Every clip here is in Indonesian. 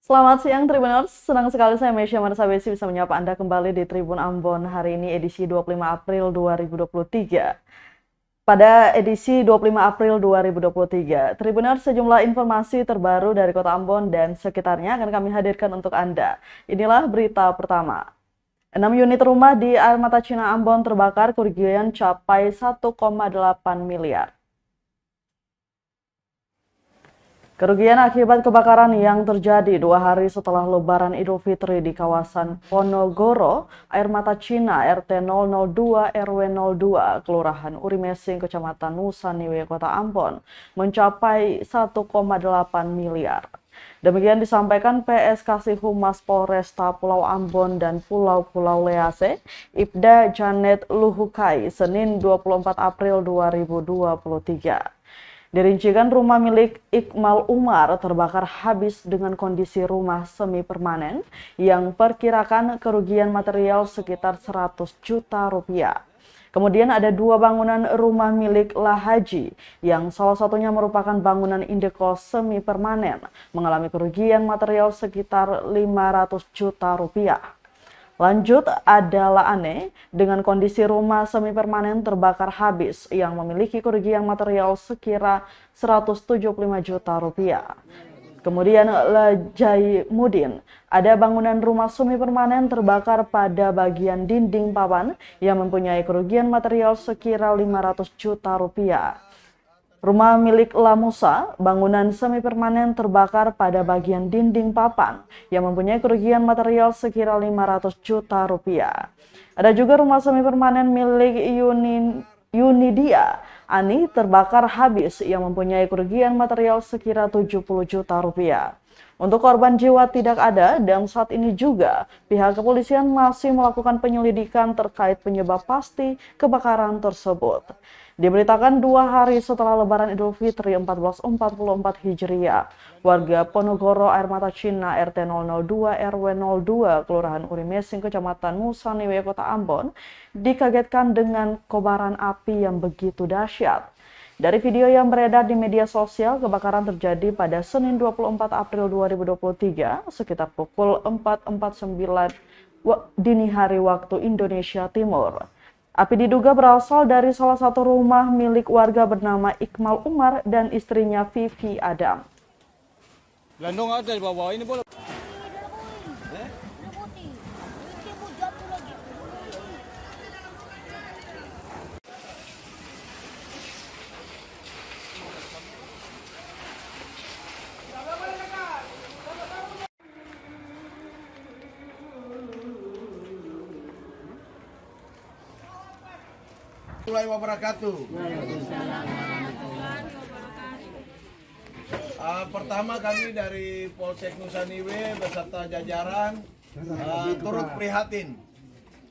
Selamat siang Tribuners, senang sekali saya Mesya Marsabesi bisa menyapa Anda kembali di Tribun Ambon hari ini edisi 25 April 2023. Pada edisi 25 April 2023, Tribuners sejumlah informasi terbaru dari Kota Ambon dan sekitarnya akan kami hadirkan untuk Anda. Inilah berita pertama. 6 unit rumah di Air Mata Cina Ambon terbakar, kerugian capai 1,8 miliar. Kerugian akibat kebakaran yang terjadi 2 hari setelah Lebaran Idul Fitri di kawasan Ponorogo, Air Mata Cina, RT 002 RW 02, Kelurahan Urimesing, Kecamatan Nusaniwe, Kota Ambon, mencapai 1,8 miliar. Demikian disampaikan PS Kasih Humas Polresta Pulau Ambon dan Pulau-Pulau Lease, Ibda Janet Luhukai, Senin 24 April 2023. Dirincikan rumah milik Iqmal Umar terbakar habis dengan kondisi rumah semi permanen yang perkirakan kerugian material sekitar 100 juta rupiah. Kemudian ada 2 bangunan rumah milik Lahaji yang salah satunya merupakan bangunan indekos semi permanen mengalami kerugian material sekitar 500 juta rupiah. Lanjut, ada Laane dengan kondisi rumah semi permanen terbakar habis yang memiliki kerugian material sekira 175 juta rupiah. Kemudian Lajaimuddin, ada bangunan rumah semi permanen terbakar pada bagian dinding papan yang mempunyai kerugian material sekira 500 juta rupiah. Rumah milik Lamusa, bangunan semi permanen terbakar pada bagian dinding papan yang mempunyai kerugian material sekira 500 juta rupiah. Ada juga rumah semi permanen milik Yunidia Ani terbakar habis yang mempunyai kerugian material sekira 70 juta rupiah. Untuk korban jiwa tidak ada dan saat ini juga pihak kepolisian masih melakukan penyelidikan terkait penyebab pasti kebakaran tersebut. Diberitakan 2 hari setelah Lebaran Idul Fitri 1444 Hijriah, warga Ponorogo Air Mata Cina RT 002 RW 02 Kelurahan Urimesing Kecamatan Nusaniwe Kota Ambon dikagetkan dengan kobaran api yang begitu dahsyat. Dari video yang beredar di media sosial, kebakaran terjadi pada Senin 24 April 2023 sekitar pukul 4.49 dini hari waktu Indonesia Timur. Api diduga berasal dari salah satu rumah milik warga bernama Iqmal Umar dan istrinya Vivi Adam. Landung ada di bawah ini boleh. Assalamualaikum wabarakatuh. Pertama kami dari Polsek Nusaniwe beserta jajaran turut prihatin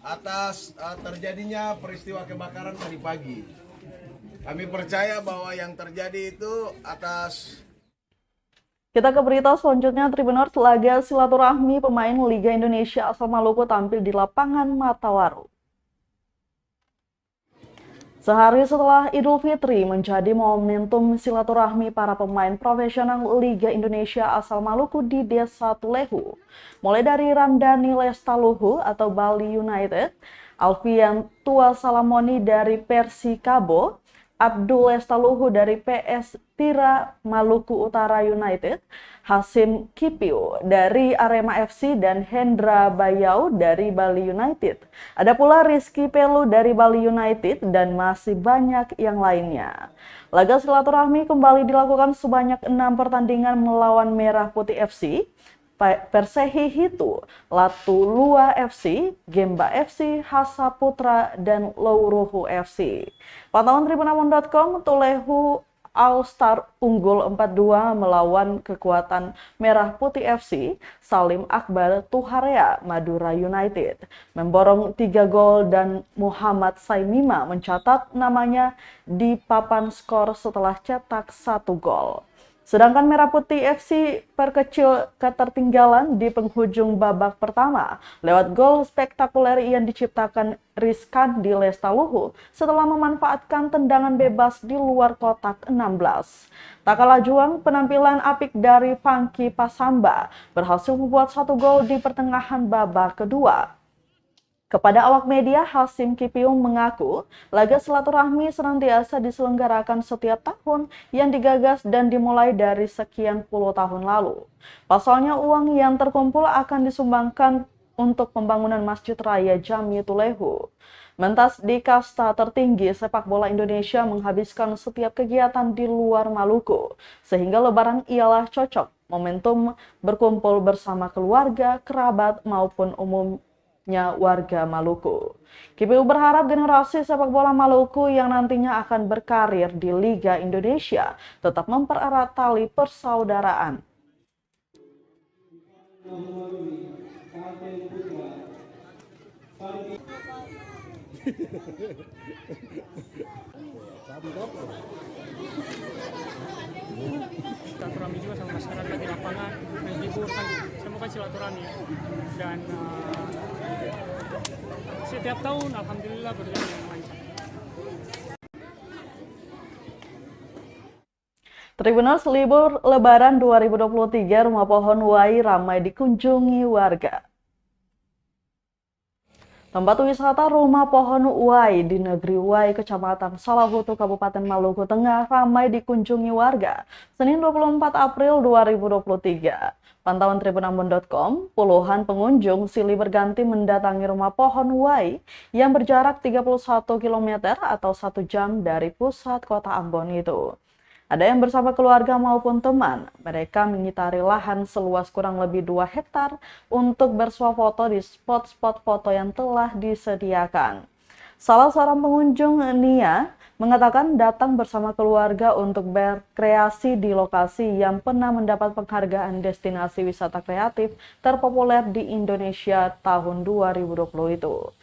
atas terjadinya peristiwa kebakaran tadi pagi. Kami percaya bahwa yang terjadi itu atas. Kita ke berita selanjutnya, Tribuners. Laga silaturahmi pemain Liga Indonesia asal Maluku tampil di lapangan Matawaru. Sehari setelah Idul Fitri menjadi momentum silaturahmi para pemain profesional Liga Indonesia asal Maluku di Desa Tulehu. Mulai dari Ramdhani Lestaluhu atau Bali United, Alfian Tua Salamoni dari Persikabo, Abdul Lestaluhu dari PS Tira Maluku Utara United, Hasim Kipiu dari Arema FC dan Hendra Bayau dari Bali United. Ada pula Rizky Pelu dari Bali United dan masih banyak yang lainnya. Laga silaturahmi kembali dilakukan sebanyak 6 pertandingan melawan Merah Putih FC, Persehi Hitu, Latu Lua FC, Gemba FC, Hasa Putra, dan Louruhu FC. Pantauan tribunambon.com, Tulehu All-Star unggul 4-2 melawan kekuatan Merah Putih FC, Salim Akbar Tuharea Madura United memborong 3 gol dan Muhammad Saimima mencatat namanya di papan skor setelah cetak 1 gol. Sedangkan Merah Putih FC perkecil ketertinggalan di penghujung babak pertama lewat gol spektakuler yang diciptakan Rizkandi Lestaluhu setelah memanfaatkan tendangan bebas di luar kotak 16. Tak kalah juang, penampilan apik dari Funky Pasamba berhasil membuat 1 gol di pertengahan babak kedua. Kepada awak media, Hasim Kipiung mengaku laga silaturahmi senantiasa diselenggarakan setiap tahun yang digagas dan dimulai dari sekian puluh tahun lalu. Pasalnya uang yang terkumpul akan disumbangkan untuk pembangunan Masjid Raya Jami Tulehu. Mentas di kasta tertinggi sepak bola Indonesia menghabiskan setiap kegiatan di luar Maluku, sehingga Lebaran ialah cocok momentum berkumpul bersama keluarga, kerabat maupun warga Maluku. KPU berharap generasi sepak bola Maluku yang nantinya akan berkarir di Liga Indonesia tetap mempererat tali persaudaraan. Silaturahmi juga sama masyarakat di lapangan, menghibur kan semoga silaturahmi ya. Dan setiap tahun alhamdulillah berjalan dengan lancar. Tribuners, libur Lebaran 2023 Rumah Pohon Wai ramai dikunjungi warga. Tempat wisata Rumah Pohon Wai di Negeri Wai, Kecamatan Salahutu, Kabupaten Maluku Tengah ramai dikunjungi warga Senin 24 April 2023. Pantauan tribunambon.com, puluhan pengunjung silih berganti mendatangi Rumah Pohon Wai yang berjarak 31 km atau 1 jam dari pusat kota Ambon itu. Ada yang bersama keluarga maupun teman. Mereka mengitari lahan seluas kurang lebih 2 hektar untuk bersuah foto di spot-spot foto yang telah disediakan. Salah seorang pengunjung, Nia, mengatakan datang bersama keluarga untuk berkreasi di lokasi yang pernah mendapat penghargaan destinasi wisata kreatif terpopuler di Indonesia tahun 2020 itu.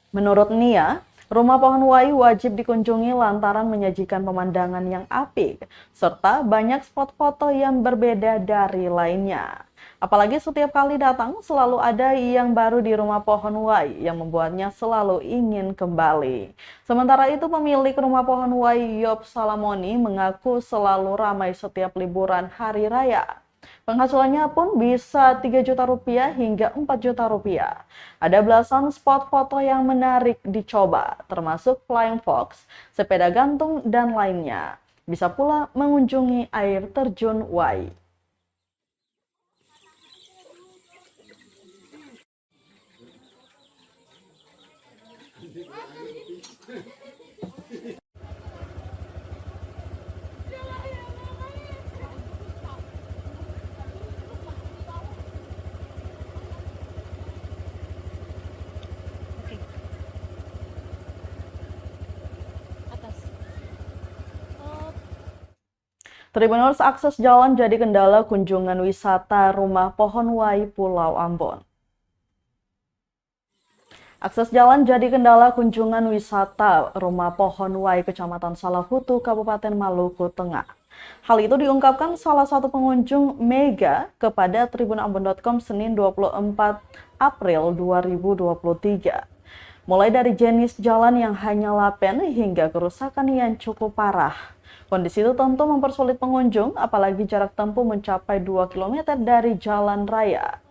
Menurut Nia, Rumah Pohon Wai wajib dikunjungi lantaran menyajikan pemandangan yang apik, serta banyak spot foto yang berbeda dari lainnya. Apalagi setiap kali datang selalu ada yang baru di Rumah Pohon Wai yang membuatnya selalu ingin kembali. Sementara itu pemilik Rumah Pohon Wai, Yop Salamoni, mengaku selalu ramai setiap liburan hari raya. Penghasilannya pun bisa 3 juta rupiah hingga 4 juta rupiah. Ada belasan spot foto yang menarik dicoba, termasuk Flying Fox, sepeda gantung, dan lainnya. Bisa pula mengunjungi air terjun Wai. Tribuners, akses jalan jadi kendala kunjungan wisata Rumah Pohon Wai Pulau Ambon. Akses jalan jadi kendala kunjungan wisata Rumah Pohon Wai Kecamatan Salahutu, Kabupaten Maluku Tengah. Hal itu diungkapkan salah satu pengunjung, Mega, kepada tribunambon.com Senin 24 April 2023. Mulai dari jenis jalan yang hanya lapen hingga kerusakan yang cukup parah. Kondisi itu tentu mempersulit pengunjung, apalagi jarak tempuh mencapai 2 km dari jalan raya.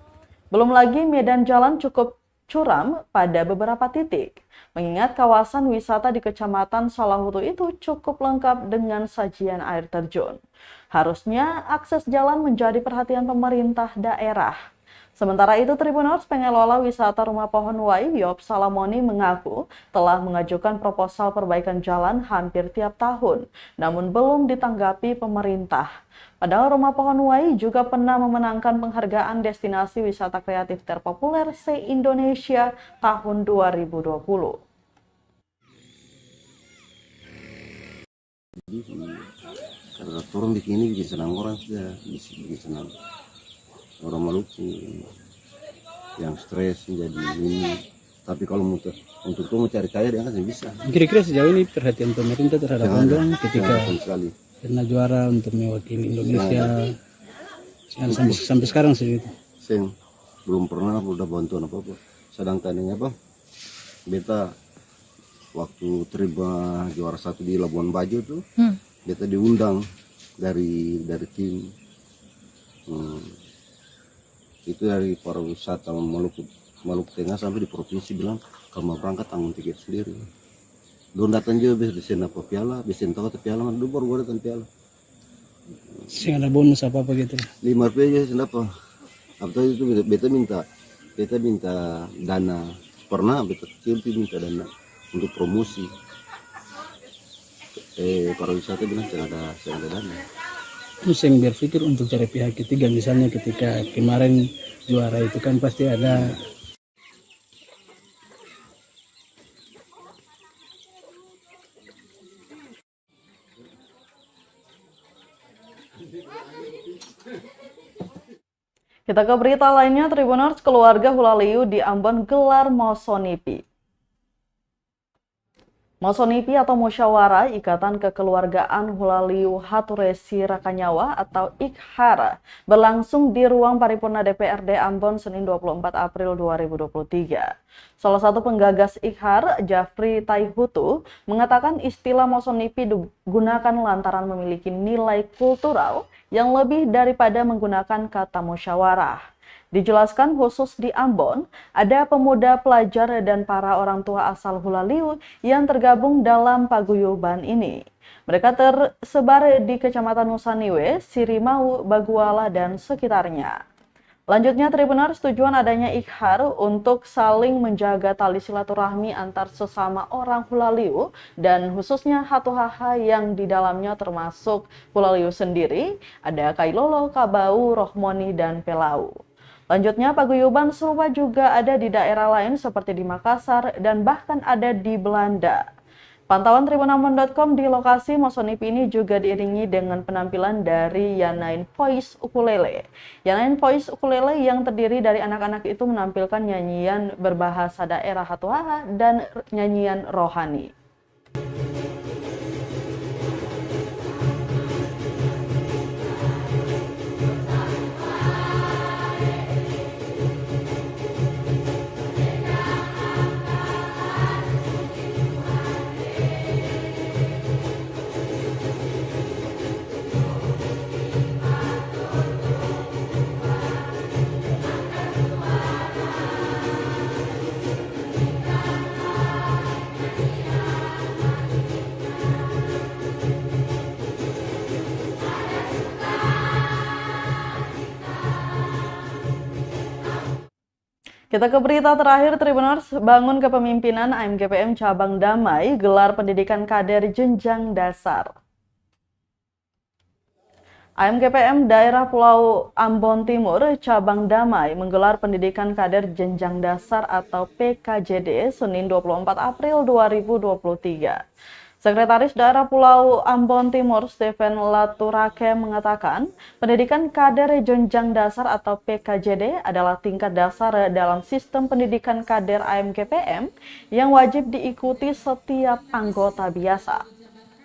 Belum lagi medan jalan cukup curam pada beberapa titik, mengingat kawasan wisata di Kecamatan Salahutu itu cukup lengkap dengan sajian air terjun. Harusnya akses jalan menjadi perhatian pemerintah daerah. Sementara itu, Tribuners, pengelola wisata Rumah Pohon Wai, Yop Salamoni, mengaku telah mengajukan proposal perbaikan jalan hampir tiap tahun, namun belum ditanggapi pemerintah. Padahal Rumah Pohon Wai juga pernah memenangkan penghargaan destinasi wisata kreatif terpopuler se-Indonesia tahun 2020. Karena turun di sini bikin senang orang sudah, bikin senang orang Maluku yang stres menjadi ini. Tapi kalau untuk mau cari kaya dia kan bisa. Kira-kira sejauh ini perhatian pemerintah terhadap Ambon ketika sekali pernah juara untuk mewakili Indonesia. Sampai sekarang sih gitu. Sen belum pernah udah bantuan apa-apa. Sedangkan ini apa? Beta waktu terima juara 1 di Labuan Bajo tuh, beta diundang dari tim itu dari pariwisata Maluku Tengah sampai di provinsi bilang kalau mau berangkat tanggung tiket sendiri. Belum datang juga bisa desain apa piala, bisa tahu atau piala mana dulu baru datang piala. Sih ada bonus apa gitu. 5 rupiah aja apa? Apa itu beta minta dana, pernah beta kecil minta dana untuk promosi. Pariwisata bilang tidak ada dana. Terus yang berpikir untuk cari pihak ketiga, misalnya ketika kemarin juara itu kan pasti ada Kita ke berita lainnya, Tribuners, keluarga Hulaliu di Ambon gelar Mosonipi. Mosonipi atau Musyawarah Ikatan Kekeluargaan Hulaliu Haturesi Rakanyawa atau IKHAR berlangsung di ruang paripurna DPRD Ambon Senin 24 April 2023. Salah satu penggagas IKHAR, Jafri Taihutu, mengatakan istilah Mosonipi digunakan lantaran memiliki nilai kultural yang lebih daripada menggunakan kata musyawarah. Dijelaskan khusus di Ambon, ada pemuda pelajar dan para orang tua asal Hulaliu yang tergabung dalam paguyuban ini. Mereka tersebar di Kecamatan Nusaniwe, Sirimau, Baguala, dan sekitarnya. Lanjutnya, Tribuners, tujuan adanya IKHAR untuk saling menjaga tali silaturahmi antar sesama orang Hulaliu dan khususnya Hatuhaha yang di dalamnya termasuk Hulaliu sendiri, ada Kailolo, Kabau, Rohmoni, dan Pelau. Lanjutnya, paguyuban serupa juga ada di daerah lain seperti di Makassar dan bahkan ada di Belanda. Pantauan tribunambon.com di lokasi Mosonipi ini juga diiringi dengan penampilan dari Yanain Voice Ukulele. Yanain Voice Ukulele yang terdiri dari anak-anak itu menampilkan nyanyian berbahasa daerah Hatuhaha dan nyanyian rohani. Kita ke berita terakhir, Tribuners. Bangun Kepemimpinan AMGPM Cabang Damai gelar pendidikan kader jenjang dasar. AMGPM Daerah Pulau Ambon Timur Cabang Damai menggelar pendidikan kader jenjang dasar atau PKJD Senin 24 April 2023. Sekretaris Daerah Pulau Ambon Timur Stephen Laturake mengatakan, pendidikan kader jenjang dasar atau PKJD adalah tingkat dasar dalam sistem pendidikan kader AMGPM yang wajib diikuti setiap anggota biasa.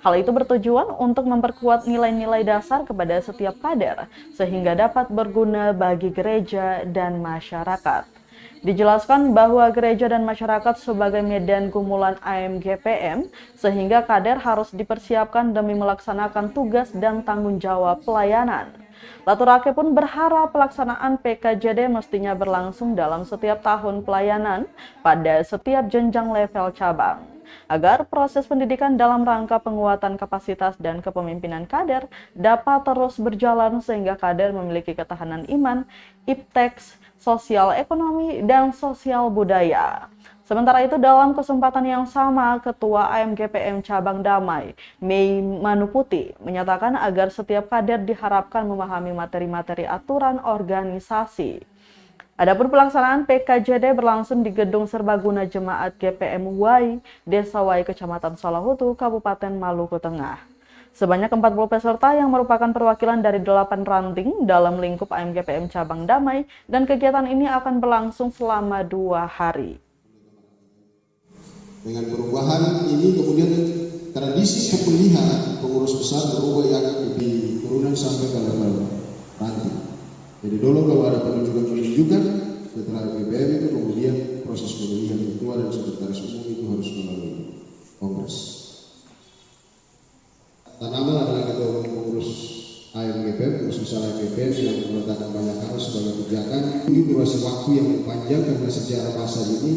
Hal itu bertujuan untuk memperkuat nilai-nilai dasar kepada setiap kader sehingga dapat berguna bagi gereja dan masyarakat. Dijelaskan bahwa gereja dan masyarakat sebagai medan gumulan AMGPM sehingga kader harus dipersiapkan demi melaksanakan tugas dan tanggung jawab pelayanan. Laturake pun berharap pelaksanaan PKJD mestinya berlangsung dalam setiap tahun pelayanan pada setiap jenjang level cabang, agar proses pendidikan dalam rangka penguatan kapasitas dan kepemimpinan kader dapat terus berjalan sehingga kader memiliki ketahanan iman, ipteks, sosial ekonomi, dan sosial budaya. Sementara itu, dalam kesempatan yang sama, Ketua AMGPM Cabang Damai, Mei Manuputi, menyatakan agar setiap kader diharapkan memahami materi-materi aturan organisasi. Adapun pelaksanaan PKJD berlangsung di Gedung Serbaguna Jemaat GPM Wai, Desa Wai, Kecamatan Solahutu, Kabupaten Maluku Tengah. Sebanyak 40 peserta yang merupakan perwakilan dari 8 ranting dalam lingkup AMGPM Cabang Damai dan kegiatan ini akan berlangsung selama 2 hari. Dengan perubahan ini kemudian tradisi pemilihan pengurus besar berubah yang di turunan sampai ke level ranting. Jadi dulu kalau ada penunjukan, setelah BBM itu kemudian proses pemilihan ketua dan sekretaris umum itu harus melalui kongres. Tanaman adalah ketua umum pengurus AMGPM, pengurus besar AMGPM yang meletakkan banyak hal sebagai kebijakan. Ini durasi waktu yang panjang karena sejarah masa ini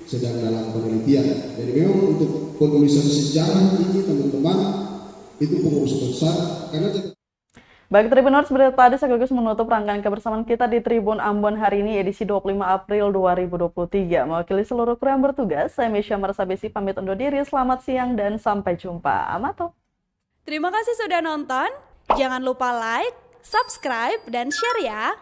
sedang dalam penelitian. Jadi memang untuk penulisan sejarah ini teman-teman itu pengurus besar karena Baik Tribuners, berita tadi sekaligus menutup rangkaian kebersamaan kita di Tribun Ambon hari ini edisi 25 April 2023. Mewakili seluruh kru yang bertugas, saya Mesya Marsabesi pamit undur diri. Selamat siang dan sampai jumpa. Amato. Terima kasih sudah nonton. Jangan lupa like, subscribe, dan share ya.